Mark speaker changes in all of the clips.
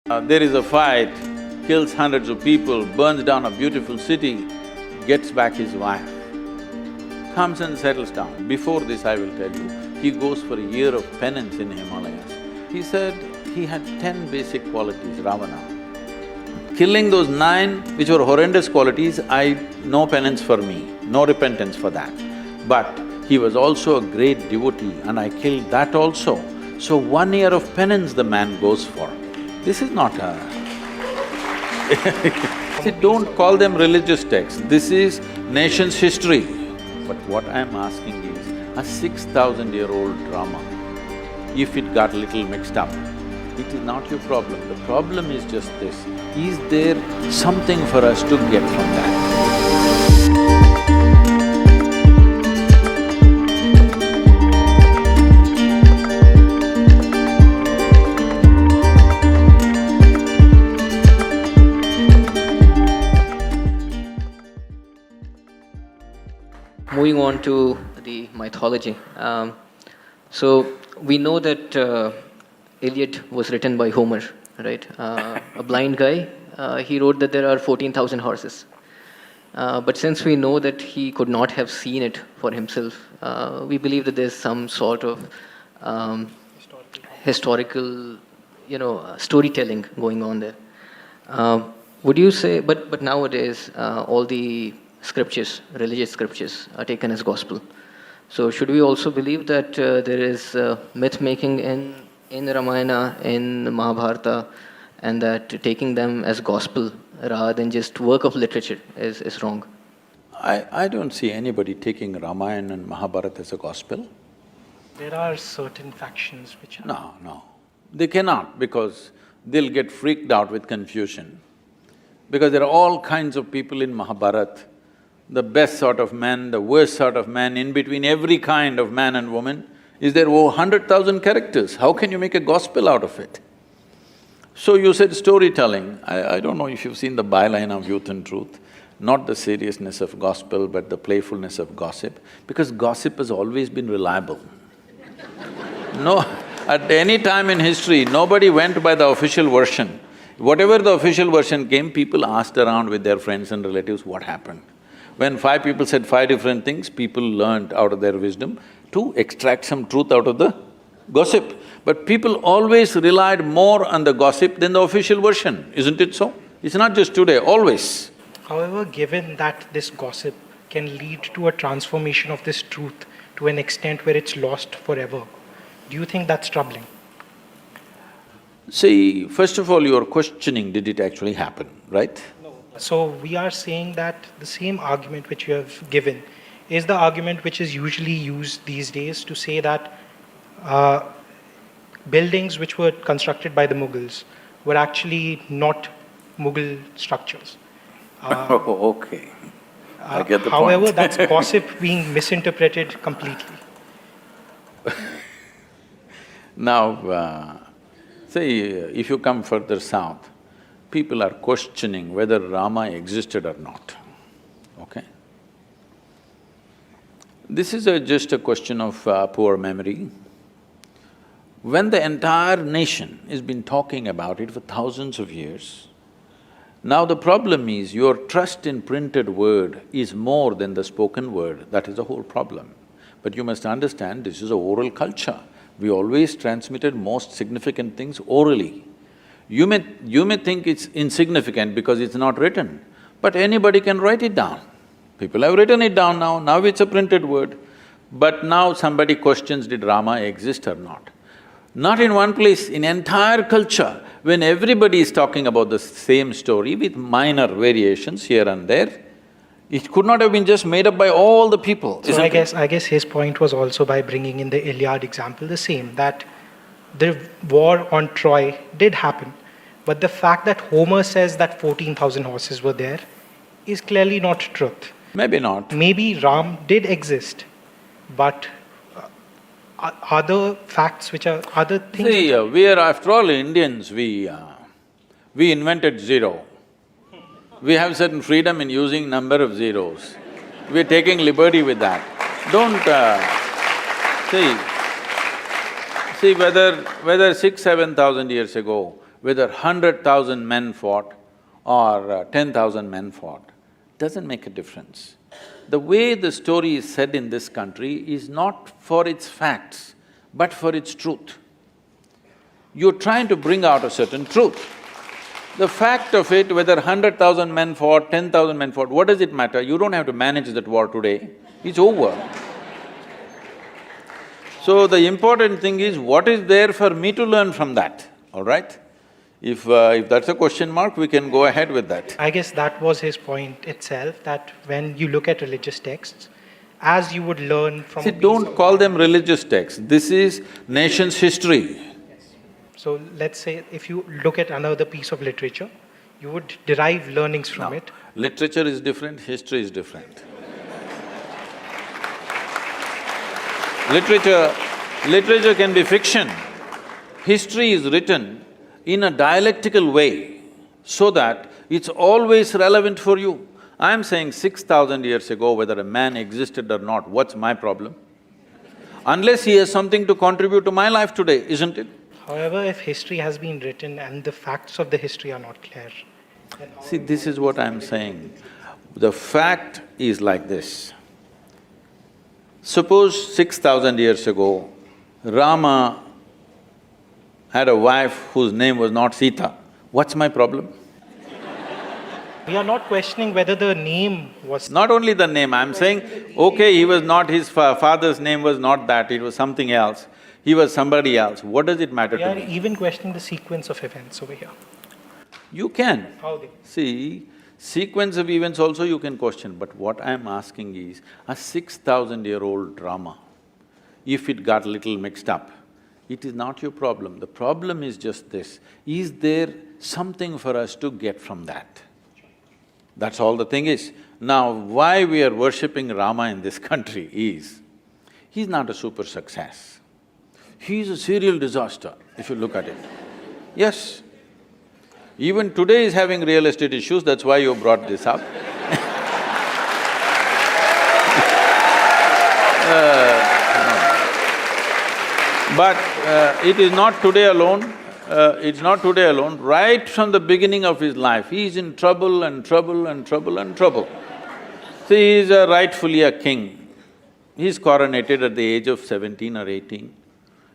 Speaker 1: There is a fight, kills hundreds of people, burns down a beautiful city, gets back his wife, comes and settles down. Before this, I will tell you, he goes for a year of penance in Himalayas. He said he had 10 basic qualities, Ravana. Killing those 9, which were horrendous qualities, no penance for me, no repentance for that. But he was also a great devotee and I killed that also. So 1 year of penance the man goes for. This is not a… See, don't call them religious texts, this is nation's history. But what I'm asking is, a 6,000-year-old drama, if it got little mixed up, it is not your problem. The problem is just this, is there something for us to get from that?
Speaker 2: Moving on to the mythology. So we know that Iliad was written by Homer, right? A blind guy, he wrote that there are 14,000 horses. But since we know that he could not have seen it for himself, we believe that there's some sort of historical, storytelling going on there. Would you say, but nowadays, all the scriptures, religious scriptures, are taken as gospel. So should we also believe that there is myth-making in Ramayana, in Mahabharata, and that taking them as gospel rather than just work of literature is wrong?
Speaker 1: I don't see anybody taking Ramayana and Mahabharata as a gospel.
Speaker 3: There are certain factions which are…
Speaker 1: No. They cannot, because they'll get freaked out with confusion. Because there are all kinds of people in Mahabharata, the best sort of man, the worst sort of man, in between every kind of man and woman. Is there over 100,000 characters? How can you make a gospel out of it? So you said storytelling. I don't know if you've seen the byline of Youth and Truth, not the seriousness of gospel, but the playfulness of gossip, because gossip has always been reliable. No, at any time in history, nobody went by the official version. Whatever the official version came, people asked around with their friends and relatives what happened. When 5 people said 5 different things, people learned out of their wisdom to extract some truth out of the gossip. But people always relied more on the gossip than the official version, isn't it so? It's not just today, always.
Speaker 3: However, given that this gossip can lead to a transformation of this truth to an extent where it's lost forever, do you think that's troubling?
Speaker 1: See, first of all, you are questioning, did it actually happen, right?
Speaker 3: So we are saying that the same argument which you have given is the argument which is usually used these days to say that buildings which were constructed by the Mughals were actually not Mughal structures.
Speaker 1: Okay. I get the
Speaker 3: however,
Speaker 1: point.
Speaker 3: that's gossip being misinterpreted completely.
Speaker 1: Now, see, if you come further south, people are questioning whether Rama existed or not, okay? This is just a question of poor memory. When the entire nation has been talking about it for thousands of years, now the problem is your trust in printed word is more than the spoken word, that is the whole problem. But you must understand, this is a oral culture. We always transmitted most significant things orally. You may think it's insignificant because it's not written, but anybody can write it down. People have written it down now it's a printed word. But now somebody questions, did Rama exist or not? Not in one place, in entire culture, when everybody is talking about the same story with minor variations here and there, it could not have been just made up by all the people.
Speaker 3: So I guess his point was also by bringing in the Iliad example the same, that the war on Troy did happen, but the fact that Homer says that 14,000 horses were there is clearly not truth.
Speaker 1: Maybe not.
Speaker 3: Maybe Ram did exist, but other facts which are… other things…
Speaker 1: See, we are after all Indians, we invented zero. We have certain freedom in using number of zeros. We're taking liberty with that. Don't… see, whether 6,000–7,000 years ago, whether 100,000 men fought or 10,000 men fought, doesn't make a difference. The way the story is said in this country is not for its facts, but for its truth. You're trying to bring out a certain truth. The fact of it, whether 100,000 men fought, 10,000 men fought, what does it matter? You don't have to manage that war today, it's over. So the important thing is, what is there for me to learn from that, all right? If that's a question mark, we can go ahead with that.
Speaker 3: I guess that was his point itself, that when you look at religious texts, as you would learn from
Speaker 1: See, don't call them religious texts, this is nation's history.
Speaker 3: So let's say if you look at another piece of literature, you would derive learnings from it.
Speaker 1: Literature is different, history is different. Literature can be fiction. History is written in a dialectical way so that it's always relevant for you. I'm saying 6,000 years ago, whether a man existed or not, what's my problem? Unless he has something to contribute to my life today, isn't it?
Speaker 3: However, if history has been written and the facts of the history are not clear, then…
Speaker 1: See, this is what I'm saying. The fact is like this. Suppose 6,000 years ago, Rama had a wife whose name was not Sita. What's my problem?
Speaker 3: We are not questioning whether the name was…
Speaker 1: Not only the name, I'm saying, okay, he was not… his father's name was not that, it was something else. He was somebody else. What does it matter
Speaker 3: We
Speaker 1: to
Speaker 3: are
Speaker 1: me?
Speaker 3: even questioning the sequence of events over here.
Speaker 1: You can.
Speaker 3: How they…
Speaker 1: See, sequence of events also you can question, but what I'm asking is, a 6,000-year-old drama, if it got little mixed up, it is not your problem. The problem is just this, is there something for us to get from that? That's all the thing is. Now, why we are worshipping Rama in this country is, he's not a super success. He's a serial disaster, if you look at it. Yes. Even today he's having real estate issues, that's why you brought this up. But it is not today alone, it's not today alone. Right from the beginning of his life, he is in trouble and trouble and trouble and trouble. See, he is rightfully a king. He is coronated at the age of 17 or 18.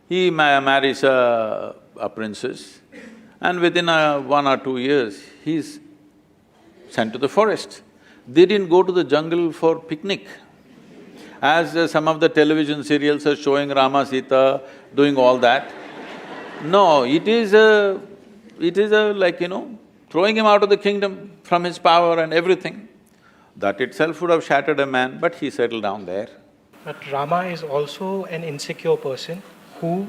Speaker 1: He marries a princess, and within 1 or 2 years, he's sent to the forest. They didn't go to the jungle for picnic. As some of the television serials are showing Rama, Sita doing all that. No, it is like, throwing him out of the kingdom from his power and everything. That itself would have shattered a man, but he settled down there.
Speaker 3: But Rama is also an insecure person who,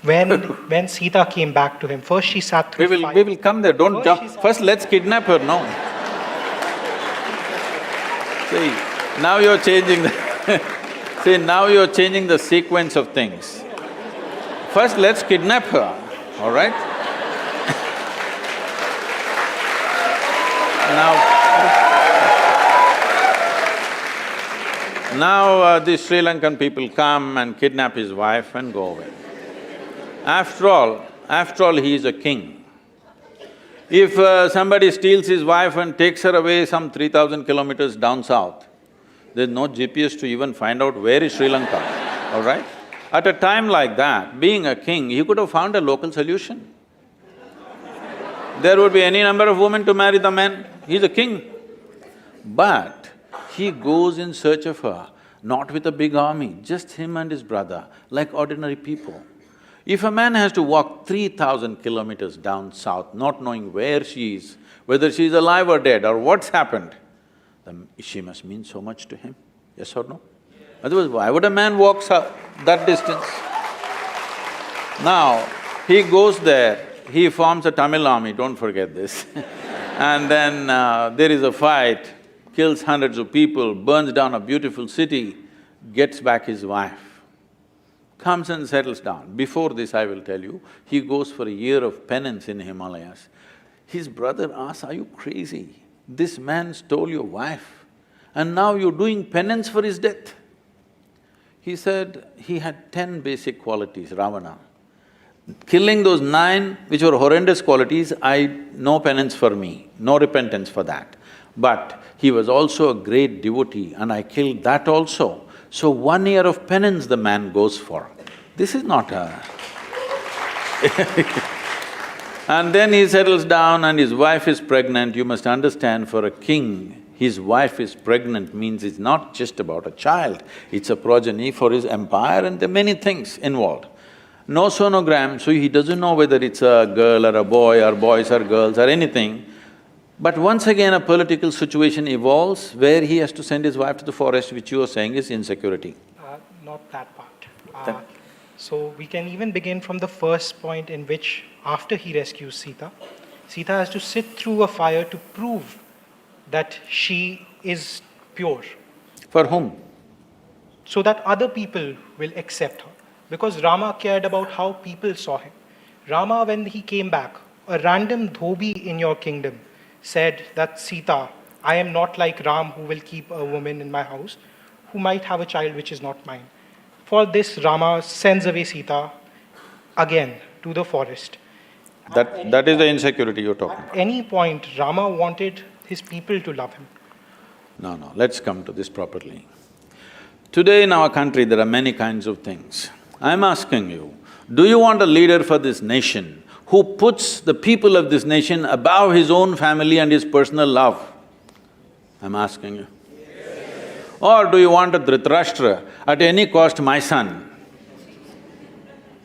Speaker 3: when Sita came back to him, first she sat through fire.
Speaker 1: We will come there, don't
Speaker 3: First
Speaker 1: jump.
Speaker 3: she sat…
Speaker 1: First let's kidnap her, no. See, now you're changing see, now you're changing the sequence of things. First let's kidnap her, all right? Now the Sri Lankan people come and kidnap his wife and go away. After all, he is a king. If somebody steals his wife and takes her away some 3,000 kilometers down south, there's no GPS to even find out where is Sri Lanka, all right? At a time like that, being a king, he could have found a local solution. There would be any number of women to marry the men, he's a king. But he goes in search of her, not with a big army, just him and his brother, like ordinary people. If a man has to walk 3,000 kilometers down south, not knowing where she is, whether she is alive or dead or what's happened, then she must mean so much to him, yes or no? Otherwise, why would a man walk that distance? Now, he goes there, he forms a Tamil army, don't forget this and then there is a fight, kills hundreds of people, burns down a beautiful city, gets back his wife, comes and settles down. Before this, I will tell you, he goes for a year of penance in Himalayas. His brother asks, "Are you crazy? This man stole your wife and now you're doing penance for his death." He said he had 10 basic qualities, Ravana. Killing those 9, which were horrendous qualities, no penance for me, no repentance for that. But he was also a great devotee and I killed that also. So 1 year of penance the man goes for. This is not a And then he settles down and his wife is pregnant. You must understand, for a king, his wife is pregnant means it's not just about a child, it's a progeny for his empire and there are many things involved. No sonogram, so he doesn't know whether it's a girl or a boy or boys or girls or anything. But once again a political situation evolves where he has to send his wife to the forest, which you are saying is insecurity.
Speaker 3: Not that part. So we can even begin from the first point in which, after he rescues Sita, Sita has to sit through a fire to prove that she is pure,
Speaker 1: For whom?
Speaker 3: so that other people will accept her. Because Rama cared about how people saw him. Rama, when he came back, a random dhobi in your kingdom said that, Sita, I am not like Ram who will keep a woman in my house who might have a child which is not mine. For this, Rama sends away Sita again to the forest.
Speaker 1: That is the insecurity you're talking about.
Speaker 3: At any point, Rama wanted his people to love him.
Speaker 1: No, let's come to this properly. Today in our country there are many kinds of things. I'm asking you, do you want a leader for this nation who puts the people of this nation above his own family and his personal love? I'm asking you. Or do you want a Dhritarashtra, at any cost my son?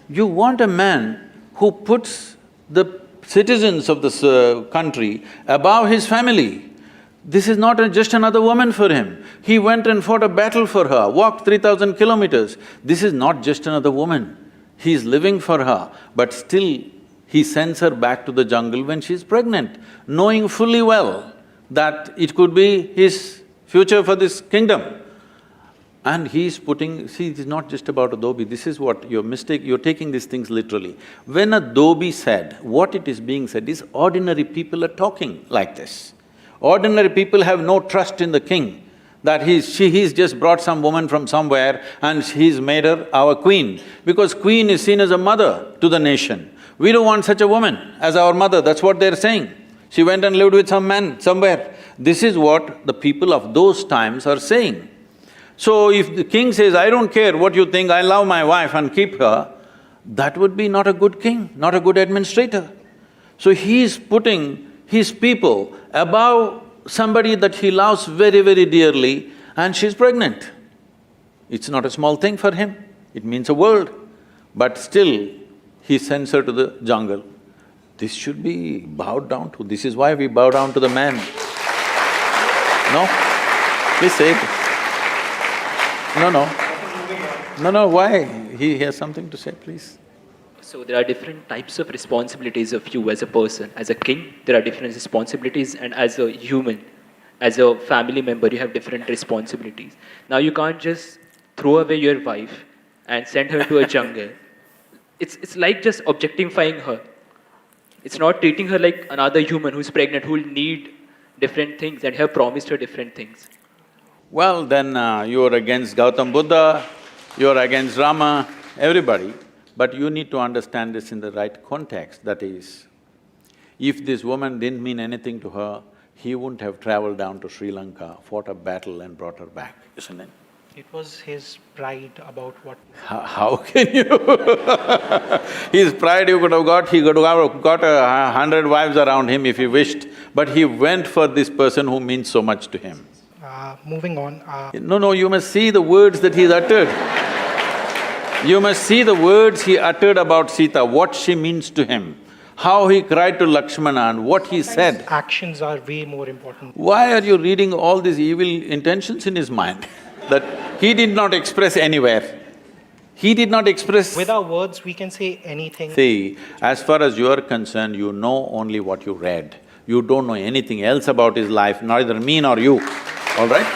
Speaker 1: You want a man who puts the citizens of this country above his family. This is not just another woman for him. He went and fought a battle for her, walked 3,000 kilometers. This is not just another woman. He is living for her, but still he sends her back to the jungle when she is pregnant, knowing fully well that it could be his future for this kingdom. And he's putting… See, it is not just about a dhobi, this is what your mistake… you're taking these things literally. When a dhobi said, what it is being said is ordinary people are talking like this. Ordinary people have no trust in the king, that he's just brought some woman from somewhere and he's made her our queen, because queen is seen as a mother to the nation. We don't want such a woman as our mother, that's what they're saying. She went and lived with some man somewhere. This is what the people of those times are saying. So if the king says, I don't care what you think, I love my wife and keep her, that would be not a good king, not a good administrator. So he is putting his people above somebody that he loves very, very dearly, and she's pregnant. It's not a small thing for him, it means a world. But still, he sends her to the jungle. This should be bowed down to, this is why we bow down to the man. No? Please say it. No, why? He has something to say, please.
Speaker 4: So there are different types of responsibilities of you as a person. As a king, there are different responsibilities, and as a human, as a family member, you have different responsibilities. Now you can't just throw away your wife and send her to a jungle. It's like just objectifying her. It's not treating her like another human who's pregnant, who will need different things and have promised her different things.
Speaker 1: Well, then you're against Gautam Buddha, you're against Rama, everybody. But you need to understand this in the right context, that is, if this woman didn't mean anything to her, he wouldn't have traveled down to Sri Lanka, fought a battle and brought her back, isn't it?
Speaker 3: It was his pride about what…
Speaker 1: How can you His pride you could have got, he could have got 100 wives around him if he wished, but he went for this person who means so much to him.
Speaker 3: Moving on…
Speaker 1: No, you must see the words that he's uttered. You must see the words he uttered about Sita, what she means to him, how he cried to Lakshmana and what he said.
Speaker 3: Actions are way more important.
Speaker 1: Why are you reading all these evil intentions in his mind that he did not express anywhere? He did not express…
Speaker 3: With our words, we can say anything.
Speaker 1: See, as far as you are concerned, you know only what you read. You don't know anything else about his life, neither me nor you, all right?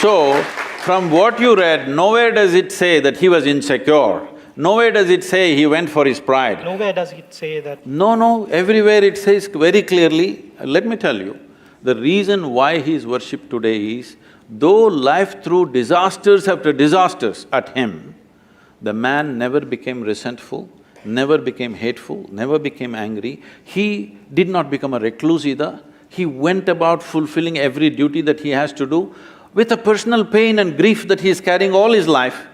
Speaker 1: So, from what you read, nowhere does it say that he was insecure. Nowhere does it say he went for his pride.
Speaker 3: Nowhere does it say that…
Speaker 1: No, everywhere it says very clearly, let me tell you, the reason why he is worshipped today is, though life threw disasters after disasters at him, the man never became resentful never became hateful, never became angry. He did not become a recluse either. He went about fulfilling every duty that he has to do. With a personal pain and grief that he is carrying all his life,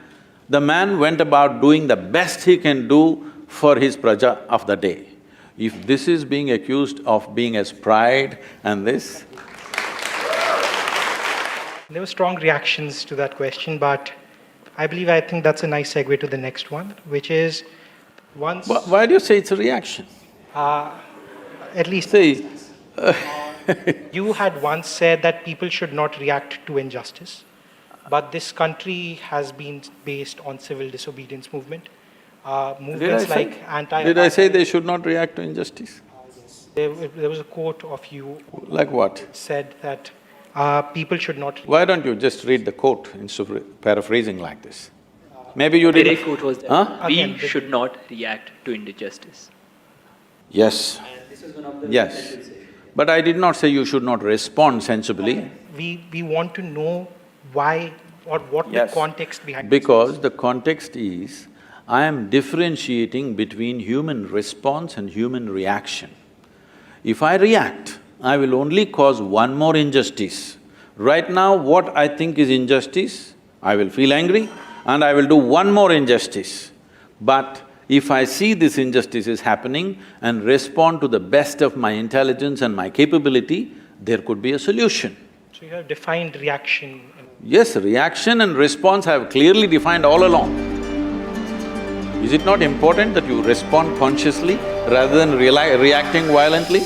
Speaker 1: the man went about doing the best he can do for his praja of the day. If this is being accused of being as pride and this…
Speaker 3: There were strong reactions to that question, but I think that's a nice segue to the next one, which is once…
Speaker 1: Why do you say it's a reaction?
Speaker 3: At least…
Speaker 1: See,
Speaker 3: You had once said that people should not react to injustice, but this country has been based on civil disobedience movement. Movements like anti…
Speaker 1: Did I say they should not react to injustice?
Speaker 3: There was a quote of you…
Speaker 1: Like what?
Speaker 3: Said that people should not…
Speaker 1: Why don't you just read the quote instead of paraphrasing like this? Maybe you didn't…
Speaker 4: The quote was that
Speaker 1: Huh?
Speaker 4: we
Speaker 3: Again,
Speaker 4: should not react to injustice.
Speaker 1: Yes.
Speaker 4: This is one of the
Speaker 1: Yes. But I did not say you should not respond sensibly.
Speaker 3: We want to know why or what the context behind this
Speaker 1: Because the context is, I am differentiating between human response and human reaction. If I react, I will only cause one more injustice. Right now, what I think is injustice, I will feel angry and I will do one more injustice. But if I see this injustice is happening and respond to the best of my intelligence and my capability, there could be a solution.
Speaker 3: So you have defined reaction.
Speaker 1: Yes, reaction and response I have clearly defined all along. Is it not important that you respond consciously rather than reacting violently?